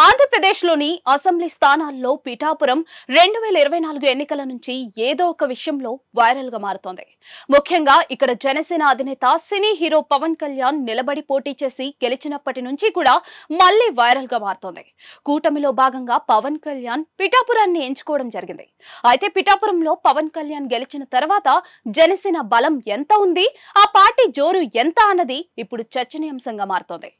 ఆంధ్రప్రదేశ్లోని అసెంబ్లీ స్థానాల్లో పిఠాపురం 2024 ఎన్నికల నుంచి ఏదో ఒక విషయంలో వైరల్ గా మారుతోంది. ముఖ్యంగా ఇక్కడ జనసేన అధినేత సినీ హీరో పవన్ కళ్యాణ్ నిలబడి పోటీ చేసి గెలిచినప్పటి నుంచి కూడా మళ్లీ వైరల్ గా మారుతోంది. కూటమిలో భాగంగా పవన్ కళ్యాణ్ పిఠాపురాన్ని ఎంచుకోవడం జరిగింది. అయితే పిఠాపురంలో పవన్ కళ్యాణ్ గెలిచిన తర్వాత జనసేన బలం ఎంత ఉంది, ఆ పార్టీ జోరు ఎంత అన్నది ఇప్పుడు చర్చనీయాంశంగా మారుతోంది.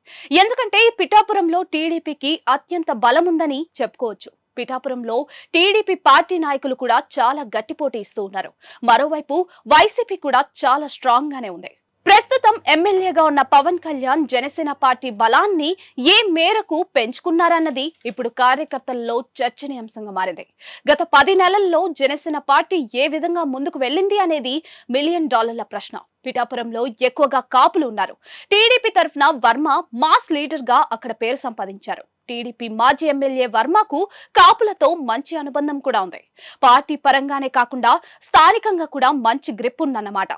ఎందుకంటే ఈ పిఠాపురంలో టీడీపీకి అత్యంత బలం ఉందని చెప్పుకోవచ్చు. పిఠాపురంలో టీడీపీ పార్టీ నాయకులు కూడా చాలా గట్టి పోటీ ఇస్తూ ఉన్నారు. మరోవైపు వైసీపీ కూడా చాలా స్ట్రాంగ్ గానే ఉంది. ప్రస్తుతం ఎమ్మెల్యేగా ఉన్న పవన్ కళ్యాణ్ జనసేన పార్టీ బలాన్ని ఏ మేరకు పెంచుకున్నారన్నది ఇప్పుడు కార్యకర్తల్లో చర్చనీయాంశంగా మారింది. గత 10 నెలల్లో జనసేన పార్టీ ఏ విధంగా ముందుకు వెళ్ళింది అనేది $1 మిలియన్ ప్రశ్న. పిఠాపురంలో ఎక్కువగా కాపులు ఉన్నారు. టీడీపీ తరఫున వర్మ మాస్ లీడర్ గా అక్కడ పేరు సంపాదించారు. టీడీపీ మాజీ ఎమ్మెల్యే వర్మకు కాపులతో మంచి అనుబంధం కూడా ఉంది. పార్టీ పరంగానే కాకుండా స్థానికంగా కూడా మంచి గ్రిప్ ఉందన్నమాట.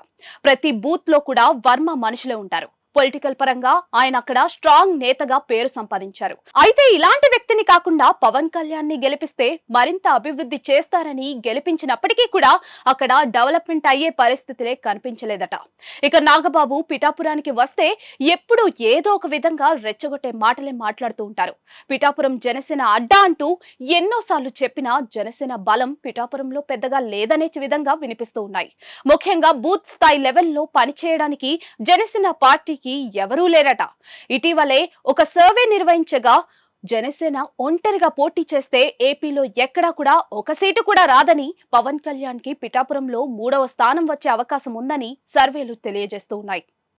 ప్రతి బూత్ లో కూడా వర్మ మనుషులే ఉంటారు. పొలిటికల్ పరంగా ఆయన అక్కడ స్ట్రాంగ్ నేతగా పేరు సంపాదించారు. అయితే ఇలాంటి వ్యక్తిని కాకుండా పవన్ కళ్యాణ్ ని గెలిపిస్తే మరింత అభివృద్ధి చేస్తారని గెలిపించినప్పటికీ కూడా అక్కడ డెవలప్మెంట్ అయ్యే పరిస్థితులే కనిపించలేదట. ఇక నాగబాబు పిఠాపురానికి వస్తే ఎప్పుడు ఏదో ఒక విధంగా రెచ్చగొట్టే మాటలే మాట్లాడుతూ ఉంటారు. పిఠాపురం జనసేన అడ్డా అంటూ ఎన్నోసార్లు చెప్పినా జనసేన బలం పిఠాపురంలో పెద్దగా లేదనే విధంగా వినిపిస్తూ ఉన్నాయి. ముఖ్యంగా బూత్ స్థాయి లెవెల్లో పనిచేయడానికి జనసేన పార్టీ ఎవరూ లేరట. ఇటీవలే ఒక సర్వే నిర్వహించగా జనసేన ఒంటరిగా పోటీ చేస్తే ఏపీలో ఎక్కడా కూడా ఒక సీటు కూడా రాదని, పవన్ కళ్యాణ్ కి పిఠాపురంలో 3వ స్థానం వచ్చే అవకాశం ఉందని సర్వేలు తెలియజేస్తూ ఉన్నాయి.